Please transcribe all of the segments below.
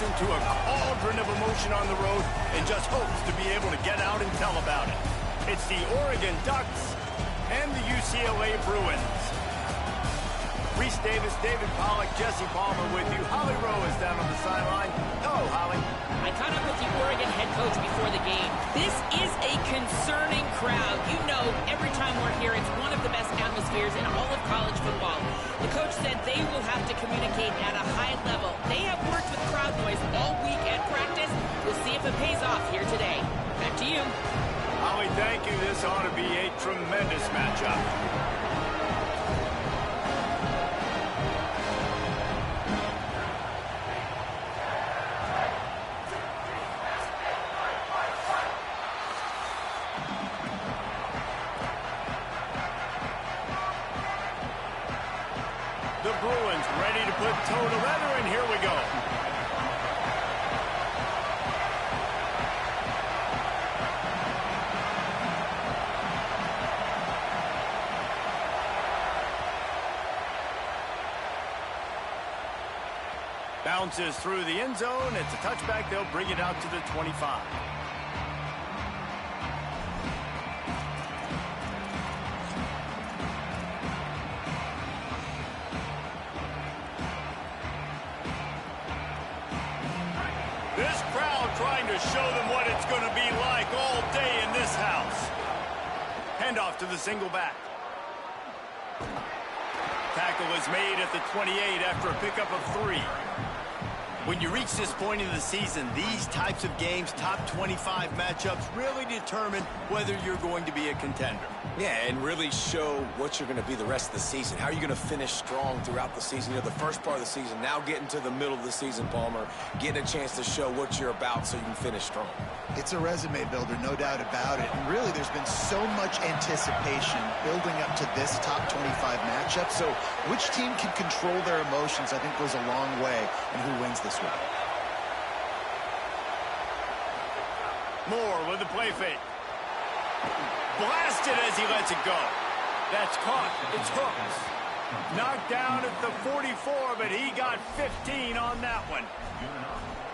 into a cauldron of emotion on the road and just hopes to be able to get out and tell about it. It's the Oregon Ducks and the UCLA Bruins. Reese Davis, David Pollack, Jesse Palmer with you. Holly Rowe is down on the sideline. Hello, Holly. I caught up with the Oregon head coach before the game. This is a concerning crowd. You know, every time we're here, it's one of the best atmospheres in all of college football. The coach said they will have to communicate at a high level. They have worked with crowd noise all week at practice. We'll see if it pays off here today. Back to you. Holly, thank you. This ought to be a tremendous matchup. The Bruins ready to put toe to leather, and here we go. Bounces through the end zone. It's a touchback. They'll bring it out to the 25. This crowd trying to show them what it's going to be like all day in this house. Handoff to the single back. Tackle is made at the 28 after a pickup of 3. When you reach this point in the season, these types of games, top 25 matchups, really determine whether you're going to be a contender. Yeah, and really show what you're going to be the rest of the season. How are you going to finish strong throughout the season? You know, the first part of the season, now getting to the middle of the season, Palmer, getting a chance to show what you're about so you can finish strong. It's a resume builder, no doubt about it. And really, there's been so much anticipation building up to this top 25 matchup. So which team can control their emotions, I think, goes a long way in who wins this one. Moore with the play fake. Blasted as he lets it go. That's caught. It's hooked. Knocked down at the 44, but he got 15 on that one.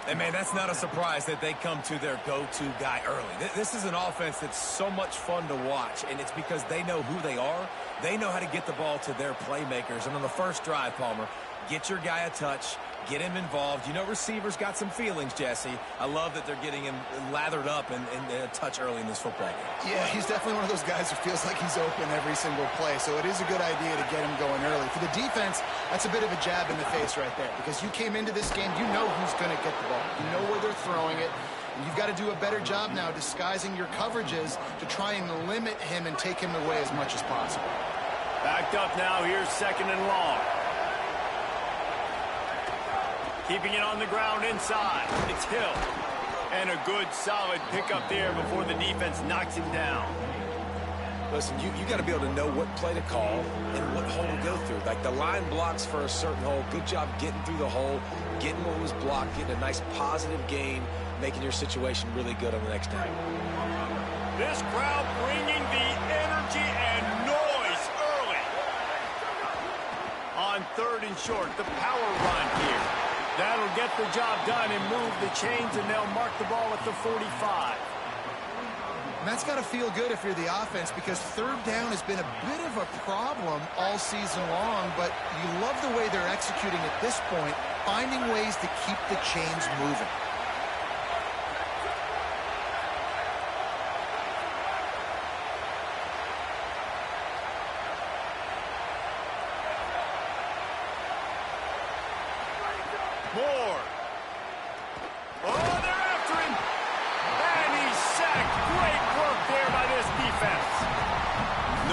And, man, that's not a surprise that they come to their go-to guy early. This is an offense that's so much fun to watch, and it's because they know who they are. They know how to get the ball to their playmakers. And on the first drive, Palmer, get your guy a touch, get him involved. You know, receivers got some feelings, Jesse. I love that they're getting him lathered up and a touch early in this football game. Yeah, he's definitely one of those guys who feels like he's open every single play, so it is a good idea to get him going early. For the defense, that's a bit of a jab in the face right there, because you came into this game, you know who's going to get the ball. You know where they're throwing it. And you've got to do a better job now disguising your coverages to try and limit him and take him away as much as possible. Backed up now. Here's second and long. Keeping it on the ground inside. It's Hill. And a good, solid pickup there before the defense knocks him down. Listen, you got to be able to know what play to call and what hole to go through. Like the line blocks for a certain hole. Good job getting through the hole, getting what was blocked, getting a nice positive gain, making your situation really good on the next down. This crowd bringing the energy and noise early. On third and short, the power run here. That'll get the job done and move the chains, and they'll mark the ball at the 45. And that's got to feel good if you're the offense, because third down has been a bit of a problem all season long, but you love the way they're executing at this point, finding ways to keep the chains moving. Moore. Oh, they're after him. And he's sacked. Great work there by this defense.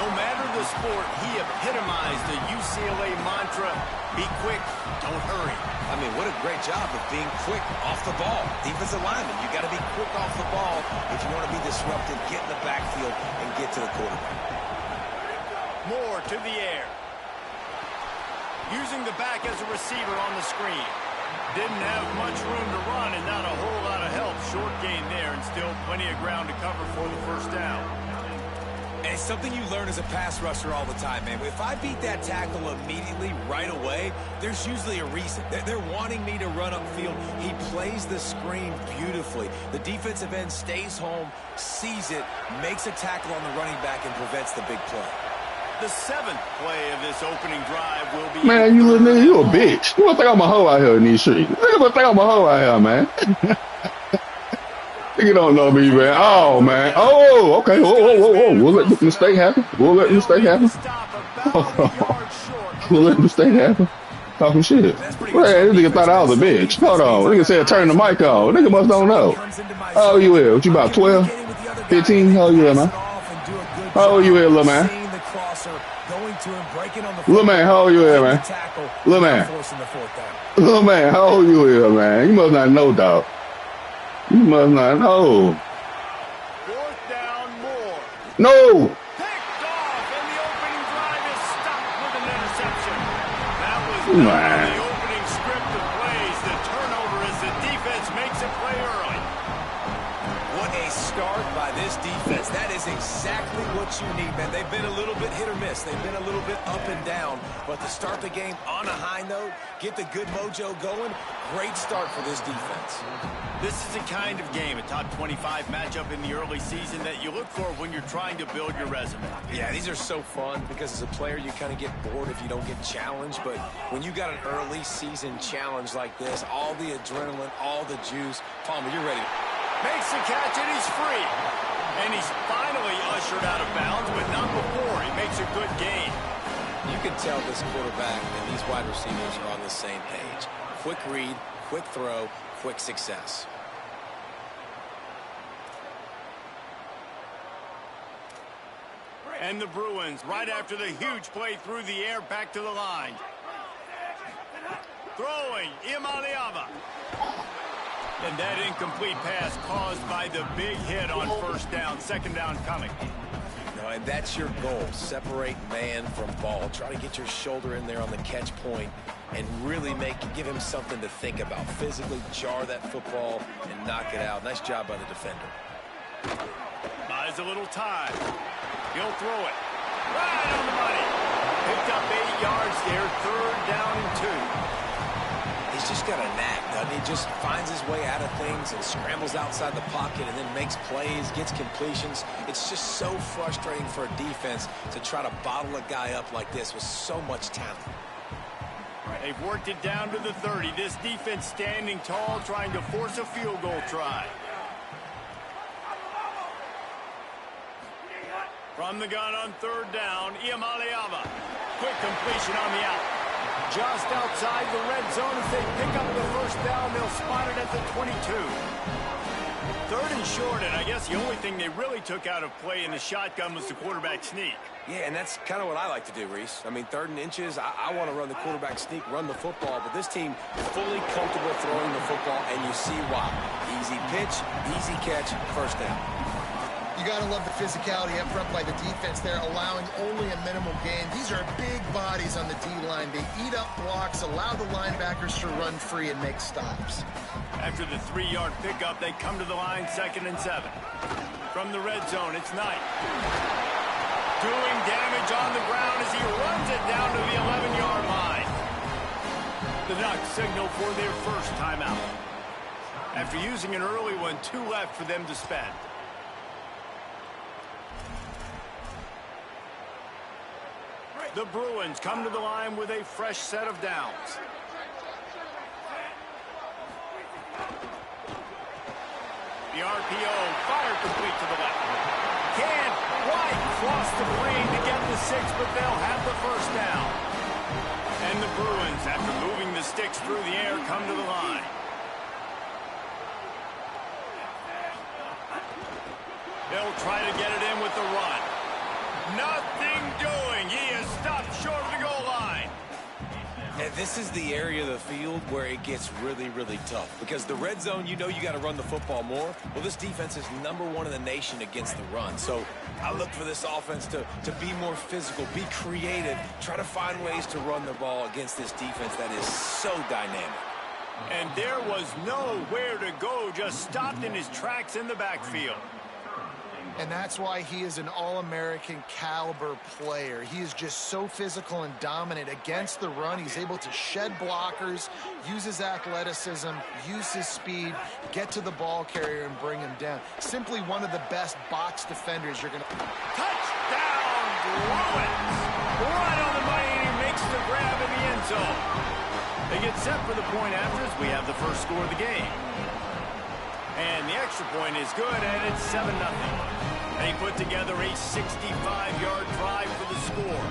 No matter the sport, he epitomized the UCLA mantra, be quick, don't hurry. I mean, what a great job of being quick off the ball. Defensive lineman, you got to be quick off the ball if you want to be disruptive, get in the backfield, and get to the quarterback. Moore to the air. Using the back as a receiver on the screen. Didn't have much room to run and not a whole lot of help. Short gain there and still plenty of ground to cover for the first down. And it's something you learn as a pass rusher all the time, man. If I beat that tackle immediately, right away, there's usually a reason. They're wanting me to run upfield. He plays the screen beautifully. The defensive end stays home, sees it, makes a tackle on the running back, and prevents the big play. The 7th play of this opening drive will be... Man, you little nigga, you a bitch. You gonna think I'm a hoe out here in these streets. Nigga gonna think I'm a hoe out here, man. Nigga don't know me, man. Oh, man. Oh, okay. Whoa. We'll let the mistake happen. We'll let the mistake happen. We'll let the mistake happen. Talking shit. Well, this nigga thought I was a bitch. Hold on. Nigga said turn the mic on. Nigga must don't know. How old you is? What you about 12? 15? How old you is, man? How old you is, little man? Little man, how old you is, man? Little man. Little man, how old you is, man? You must not know, dog. You must not know. 4th down, more. No. Picked off, and the opening drive is stopped with an interception. That was Man. the opening script of plays. The turnover as the defense makes a play early. What a start by this defense. That is exactly what you need, man. They've been a little bit hit or miss. They've been a little bit up and down. But to start the game on a high note, get the good mojo going, great start for this defense. This is the kind of game, a top 25 matchup in the early season, that you look for when you're trying to build your resume. Yeah, these are so fun because as a player, you kind of get bored if you don't get challenged. But when you got an early season challenge like this, all the adrenaline, all the juice, Palmer, you're ready. Makes the catch, and he's free. And he's finally ushered out of bounds, but not before. He makes a good gain. You can tell this quarterback and these wide receivers are on the same page. Quick read, quick throw, quick success. And the Bruins, right after the huge play through the air, back to the line. Throwing, Imaliava. And that incomplete pass caused by the big hit on 1st down, 2nd down coming. And that's your goal. Separate man from ball. Try to get your shoulder in there on the catch point and really give him something to think about. Physically jar that football and knock it out. Nice job by the defender. Buys a little time. He'll throw it. Right on the money. Picked up 8 yards there. 3rd down and 2. He's just got a knack, doesn't he? Just finds his way out of things and scrambles outside the pocket and then makes plays, gets completions. It's just so frustrating for a defense to try to bottle a guy up like this with so much talent. They've worked it down to the 30. This defense standing tall, trying to force a field goal try. From the gun on 3rd down, Imaliava. Quick completion on the out. Just outside the red zone as they pick up the 1st down. They'll spot it at the 22. 3rd and short, and I guess the only thing they really took out of play in the shotgun was the quarterback sneak. Yeah, and that's kind of what I like to do, Reese. I mean, 3rd and inches, I want to run the quarterback sneak, run the football, but this team fully comfortable throwing the football, and you see why. Easy pitch, easy catch, 1st down. You got to love the physicality up front by the defense there, allowing only a minimum gain. These are big bodies on the D-line. They eat up blocks, allow the linebackers to run free and make stops. After the 3-yard pickup, they come to the line, 2nd and 7. From the red zone, it's Knight. Doing damage on the ground as he runs it down to the 11-yard line. The Ducks signal for their 1st timeout. After using an early one, 2 left for them to spend. The Bruins come to the line with a fresh set of downs. The RPO, fire complete to the left. Can't quite cross the green to get the 6, but they'll have the 1st down. And the Bruins, after moving the sticks through the air, come to the line. They'll try to get it in with the run. Nothing doing. He is stopped short of the goal line. And this is the area of the field where it gets really, really tough. Because the red zone, you know you got to run the football more. Well, this defense is #1 in the nation against the run. So I look for this offense to be more physical, be creative, try to find ways to run the ball against this defense that is so dynamic. And there was nowhere to go, just stopped in his tracks in the backfield. And that's why he is an All-American caliber player. He is just so physical and dominant against the run. He's able to shed blockers, use his athleticism, use his speed, get to the ball carrier and bring him down. Simply one of the best box defenders you're going to... Touchdown, Bruins! Right on the money, and he makes the grab in the end zone. They get set for the point after as we have the first score of the game. And the extra point is good, and it's 7-0. They put together a 65-yard drive for the score.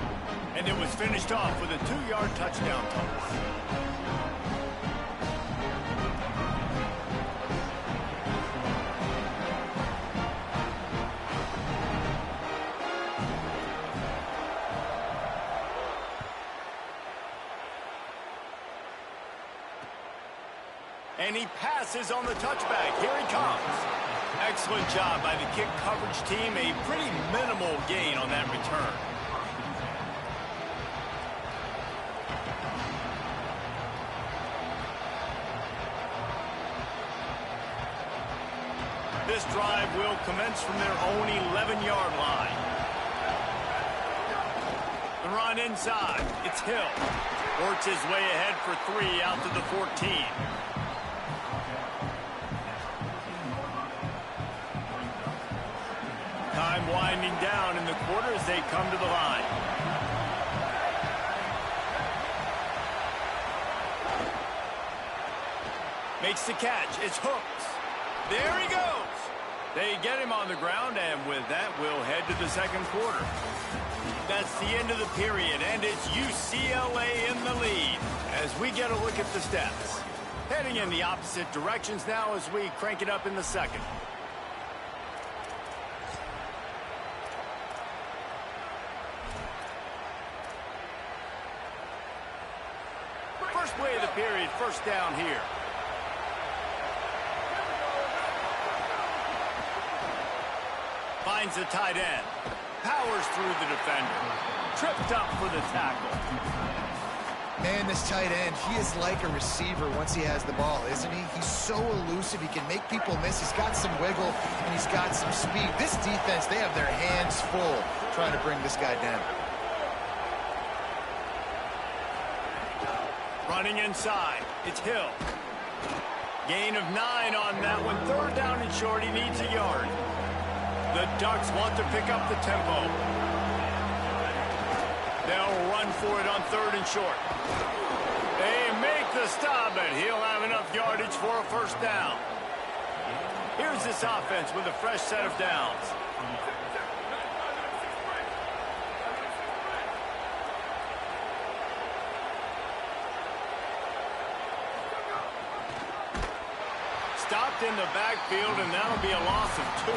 And it was finished off with a 2-yard touchdown toss. And he passes on the touchback. Here he comes. Excellent job by the kick coverage team. A pretty minimal gain on that return. This drive will commence from their own 11-yard line. The run inside. It's Hill. Works his way ahead for 3 out to the 14. Time winding down in the quarter as they come to the line. Makes the catch. It's Hooks. There he goes. They get him on the ground, and with that, we'll head to the second quarter. That's the end of the period, and it's UCLA in the lead as we get a look at the stats. Heading in the opposite directions now as we crank it up in the second. First play of the period, first down here. Finds the tight end. Powers through the defender. Tripped up for the tackle. Man, this tight end, he is like a receiver once he has the ball, isn't he? He's so elusive. He can make people miss. He's got some wiggle, and he's got some speed. This defense, they have their hands full trying to bring this guy down. Running inside. It's Hill. Gain of 9 on that one. Third down and short. He needs a yard. The Ducks want to pick up the tempo. They'll run for it on third and short. They make the stop, and he'll have enough yardage for a first down. Here's this offense with a fresh set of downs. Stopped in the backfield, and that'll be a loss of 2.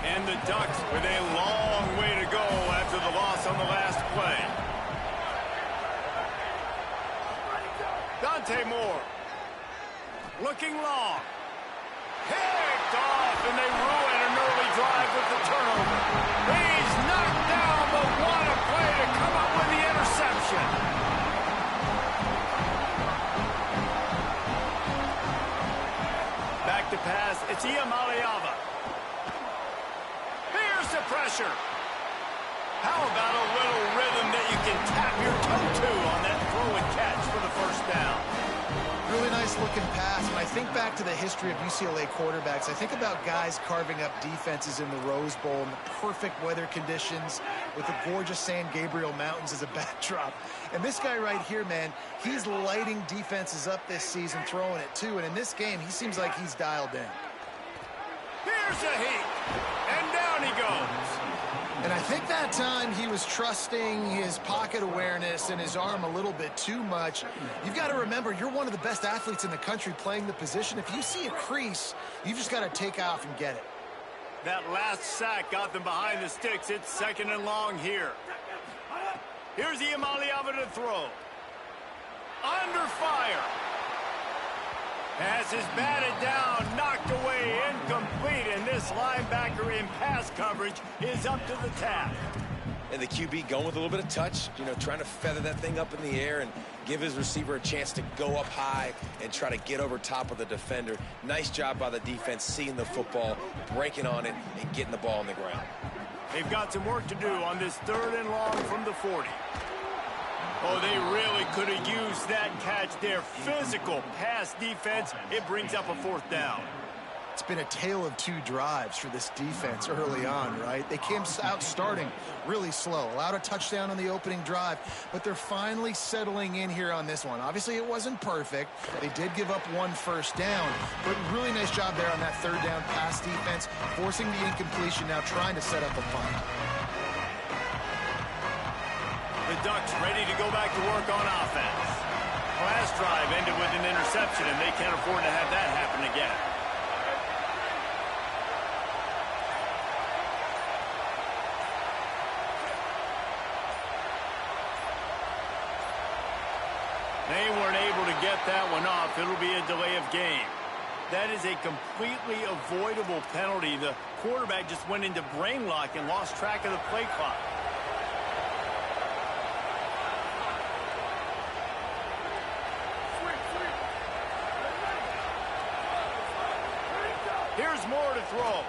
And the Ducks with a long way to go after the loss on the last play. Dante Moore. Looking long. Picked off, and they ruin an early drive with the turnover. He's knocked down, but what a play to come up with the interception. Back to pass. It's Iamaleava. Here's the pressure. How about a little rhythm that you can tap your toe to on that throw and catch for the first down? Really nice looking pass. When I think back to the history of UCLA quarterbacks, I think about guys carving up defenses in the Rose Bowl in the perfect weather conditions with the gorgeous San Gabriel Mountains as a backdrop. And this guy right here, man, he's lighting defenses up this season, throwing it too. And in this game, he seems like he's dialed in. Here's a heat, and down he goes. And I think that time he was trusting his pocket awareness and his arm a little bit too much. You've got to remember, you're one of the best athletes in the country playing the position. If you see a crease, you've just got to take off and get it. That last sack got them behind the sticks. It's second and long here. Here's Iamaleava to throw. Under fire. As is batted down, knocked away, incomplete, and this linebacker in pass coverage is up to the task. And the QB going with a little bit of touch, you know, trying to feather that thing up in the air and give his receiver a chance to go up high and try to get over top of the defender. Nice job by the defense, seeing the football, breaking on it, and getting the ball on the ground. They've got some work to do on this 3rd and long from the 40. Oh, they really could have used that catch there. Physical pass defense. It brings up a 4th down. It's been a tale of 2 drives for this defense early on, right? They came out starting really slow, allowed a touchdown on the opening drive, but they're finally settling in here on this one. Obviously, it wasn't perfect. They did give up 1 first down, but really nice job there on that 3rd down pass defense, forcing the incompletion, now trying to set up a punt. The Ducks ready to go back to work on offense. Last drive ended with an interception, and they can't afford to have that happen again. They weren't able to get that one off. It'll be a delay of game. That is a completely avoidable penalty. The quarterback just went into brain lock and lost track of the play clock. Here's more to throw.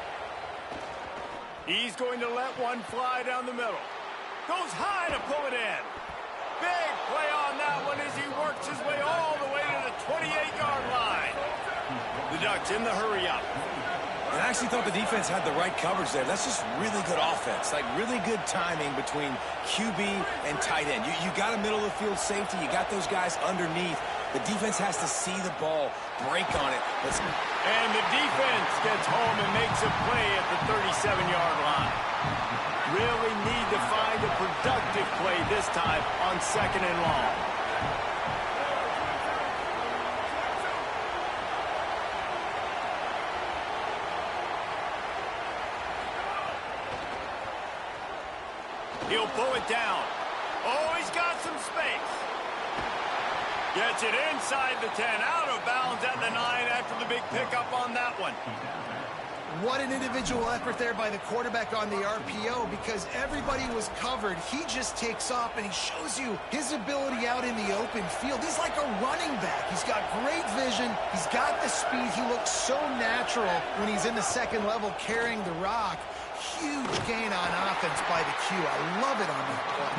He's going to let one fly down the middle. Goes high to pull it in. Big play on that one as he works his way all the way to the 28-yard line. The Ducks in the hurry up. And I actually thought the defense had the right coverage there. That's just really good offense, like really good timing between QB and tight end. You got a middle of the field safety. You got those guys underneath. The defense has to see the ball, break on it. And the defense gets home and makes a play at the 37-yard line. Really need to find a productive play this time on 2nd and long. He'll pull it down. Oh, he's got some space. Gets it inside the 10, out of bounds at the 9 after the big pickup on that one. What an individual effort there by the quarterback on the RPO, because everybody was covered. He just takes off, and he shows you his ability out in the open field. He's like a running back. He's got great vision. He's got the speed. He looks so natural when he's in the 2nd level carrying the rock. Huge gain on offense by the Q. I love it on that play.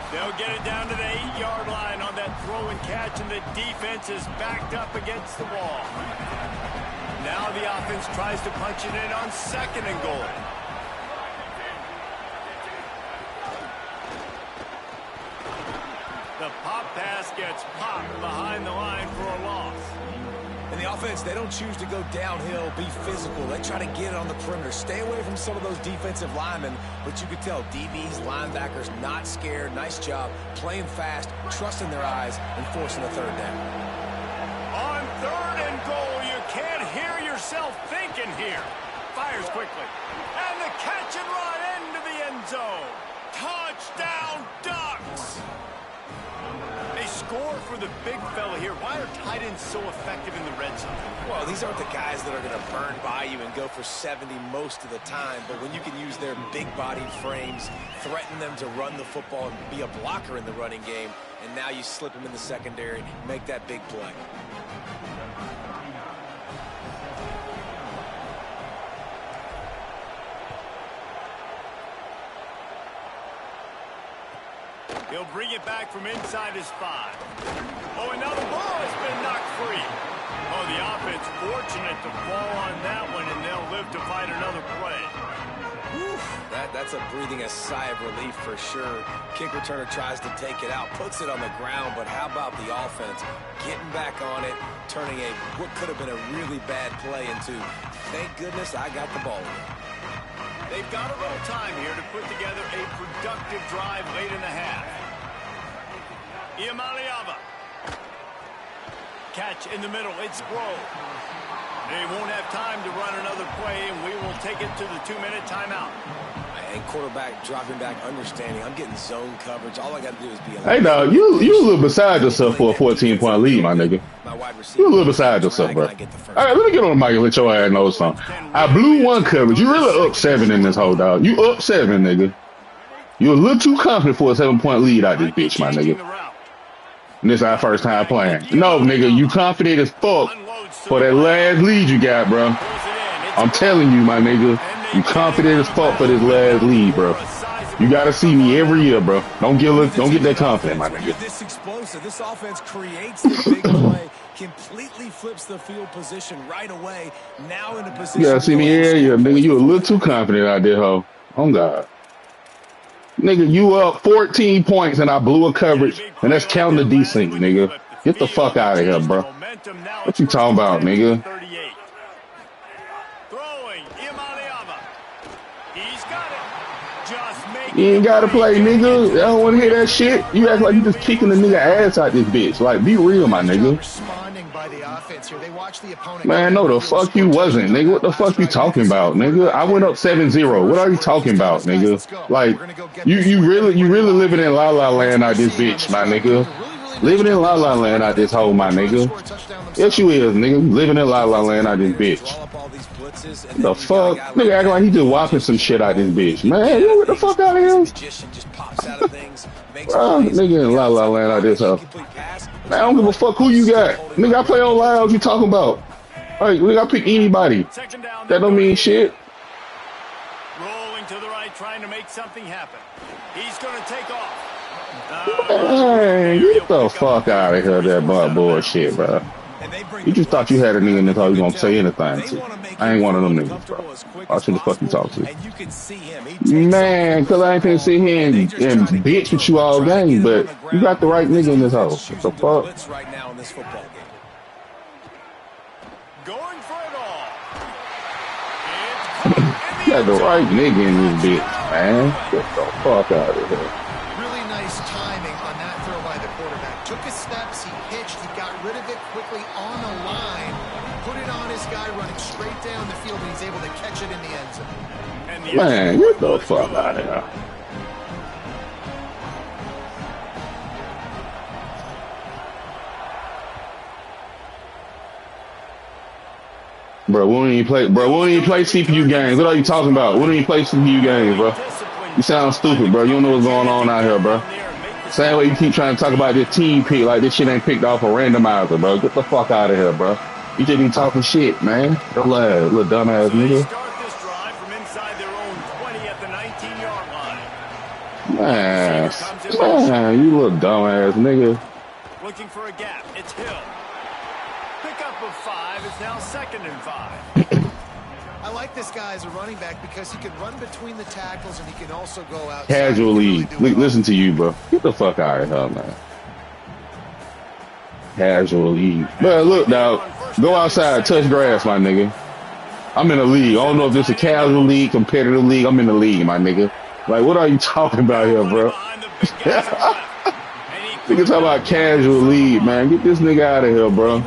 They'll get it down to the 8-yard line on that throw and catch, and the defense is backed up against the wall. Now the offense tries to punch it in on 2nd and goal. The pop pass gets popped behind the line for a loss. And the offense, they don't choose to go downhill, be physical. They try to get it on the perimeter. Stay away from some of those defensive linemen, but you could tell DBs, linebackers, not scared. Nice job playing fast, trusting their eyes, and forcing the 3rd down. On 3rd and goal, you can't hear yourself thinking here. Fires quickly. And the catch and run into the end zone. Touchdown, Ducks! They score for the big fella here. Why are tight ends so effective in the red zone? Well, these aren't the guys that are going to burn by you and go for 70 most of the time, but when you can use their big-bodied frames, threaten them to run the football and be a blocker in the running game, and now you slip them in the secondary, make that big play. He'll bring it back from inside his 5. Oh, and now the ball has been knocked free. Oh, the offense fortunate to fall on that one, and they'll live to fight another play. Whew, that's a breathing a sigh of relief for sure. Kick returner tries to take it out, puts it on the ground, but how about the offense getting back on it, turning what could have been a really bad play into, thank goodness I got the ball again. They've got a little time here to put together a productive drive late in the half. Iamaleava. Catch in the middle. It's Grove. They won't have time to run another play, and we will take it to the 2-minute timeout. And quarterback dropping back, understanding. I'm getting zone coverage. All I got to do is be. Hey, dog, you a little beside yourself for a 14-point lead, my nigga. You a little beside yourself, bro. All right, let me get on the mic and let your ass know something. I blew 1 coverage. You really up 7 in this whole, dog. You up 7, nigga. You're a little too confident for a 7-point lead out this bitch, my nigga. And this is our first time playing. No, nigga, you confident as fuck for that last lead you got, bro. I'm telling you, my nigga, you confident as fuck for this last lead, bro. You gotta see me every year, bro. Don't get that confident, my nigga. This explosive, this offense creates the big play, completely flips the field position right away. Now in a position. You gotta see me every year, nigga. You a little too confident out there, ho. Oh God. Nigga, you up 14 points and I blew a coverage, and that's counting the decent, nigga. Get the fuck out of here, bro. What you talking about, nigga? You ain't gotta play, nigga. I don't wanna hear that shit. You act like you just kicking the nigga ass out this bitch. Like, be real, my nigga. Man, no, the fuck you wasn't, nigga. What the fuck you talking about, nigga? I went up 7-0. What are you talking about, nigga? Like, you really living in La La Land out this bitch, my nigga. Living in La La Land out this hole, my nigga. Yes, you is, nigga. Living in La La Land out this bitch. The fuck? Nigga acting like he just whopping some shit out this bitch. Man, you get the fuck out of here. Bro, nigga in La La Land out this hole. Man, I don't give a fuck who you got. Nigga, I play on live. What you talking about? Alright, nigga, I pick anybody. That don't mean shit. Rolling to the right, trying to make something happen. He's gonna take off. Man, get the fuck out of here, that bullshit, bro. You just thought you had a nigga in this hole you gonna say anything to. I ain't one of them niggas, bro. Watch who the fuck you talk to. Man, cause I ain't finna sit here and bitch with you all game, but you got the right nigga in this hole. What the fuck? Going for it all. You got the right nigga in this bitch, man. Get the fuck out of here. Really nice timing on that throw by the quarterback. Took his steps, he hitched, he got rid of it quickly on the line, put it on his guy running straight down the field, and he's able to catch it in the end zone. Man, get the fuck out of here. Bro, we don't even play CPU games. What are you talking about? We don't even play CPU games, bro. You sound stupid, bro. You don't know what's going on out here, bro. Same way you keep trying to talk about this team pick like this shit ain't picked off a randomizer, bro. Get the fuck out of here, bro. You just ain't talking shit, man. Don't lie, little dumbass nigga. Man, you little dumbass nigga. Looking for a gap. It's Hill. Pickup of 5 is now 2nd and 5. I like this guy as a running back because he can run between the tackles and he can also go out. Casually, listen to you, bro. Get the fuck out of here, man. Casually. Bro, look, dog. Go outside, touch grass, my nigga. I'm in a league. I don't know if this is a casual league, competitive league. I'm in the league, my nigga. Like, what are you talking about here, bro? Nigga talking about casual league, man. Get this nigga out of here, bro.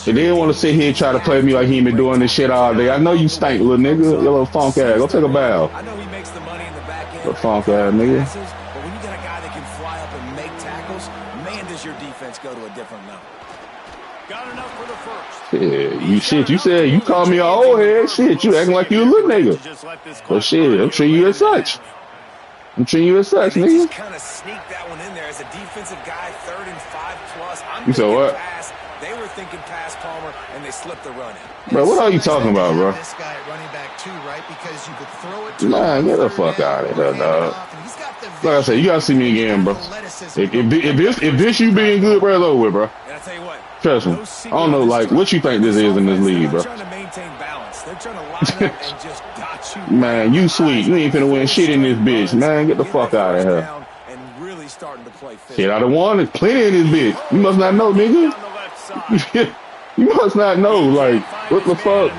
They didn't want to sit here and try to play me like he ain't been doing this shit all day. I know you stink, little nigga. Your little funk ass. Go take a bath. I know he makes the money in the back end. Little funk ass nigga. But when you got a guy that can fly up and make tackles, man, does your defense go to a different level. Got enough for the first. Yeah, you said you called me an old head. Shit, you acting like you a little nigga. But shit, I'm treating you as such. Nigga. Just kind of sneak that one in there as a defensive guy, 3rd and 5 plus. You said what? Pass. They were thinking pass Palmer, and they slipped the run in. Bro, what are you talking about, bro? This guy at running back too, right? Because you could throw it to man, get the fuck out of here, dog. Like I said, you gotta see me again, bro. If this you being good, bro, it's over with, bro. And I tell you what, trust me. I don't know, like, what you think this is in this league, bro. They're trying to maintain balance. They're trying to line up and just dot you. Man, you sweet. You ain't finna win shit in this bitch, man. Get the fuck out of here. And really starting to play shit, I done won. There's plenty in this bitch. You must not know, nigga. You must not know, like, what the fuck?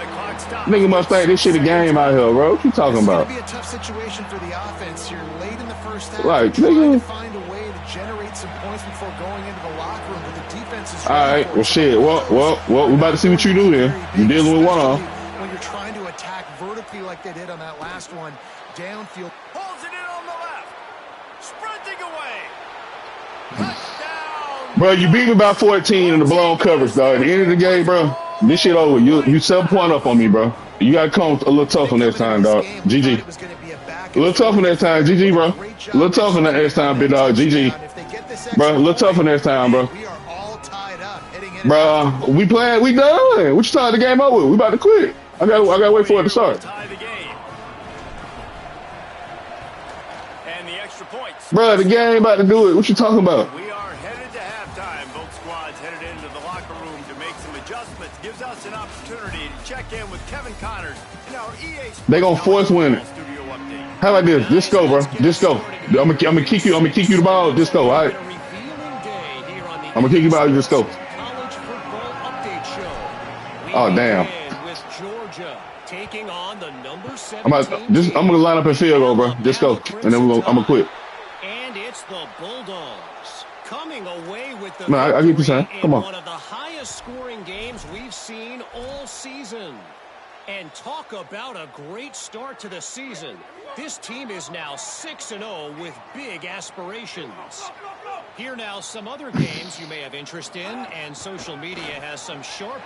Nigga must think this shit a game out here, bro. What you talking about? It's gonna be a tough situation for the offense here late in the first half. Like, nigga, nigga. Find a way to generate some points before going into the locker room, but the defense is. All right, well, shit. Well, we about to see what you do here. You're dealing with one off. When you're trying to attack vertically like they did on that last one, downfield. Holds it in on the left. Sprinting away. Touchdown. Bro, you beat me by 14 in the blown coverage, dog. At the end of the game, bro, this shit over. You 7 point up on me, bro. You gotta come a little tougher next time, dog. GG. A little tougher next time, GG, bro. A little tougher next time, big dog, GG. Bro, a little tougher next time, bro. We are all tied up heading in. Bro, we playing, we done. What you tied the game over? We about to quit. I gotta wait for it to start. And the extra points. Bro, the game about to do it. What you talking about? We are headed to halftime. Both squads headed into the locker room to make some adjustments. Gives us an opportunity to check in with Kevin Connors in our EA Sports They gonna force win it. Studio update. How about this? Just go, bro. Just go. I'm gonna kick you. I'm gonna kick you the ball. Just go. All right. I'm gonna kick you the ball. You just go. Oh damn. I'm gonna line up and field goal, bro. Just go, and then I'm gonna quit. And it's the Bulldogs coming away with the No, I get you, son. Come on. one of the highest scoring games we've seen all season. And talk about a great start to the season. This team is now 6-0 with big aspirations. Here now some other games you may have interest in, and social media has some sharp...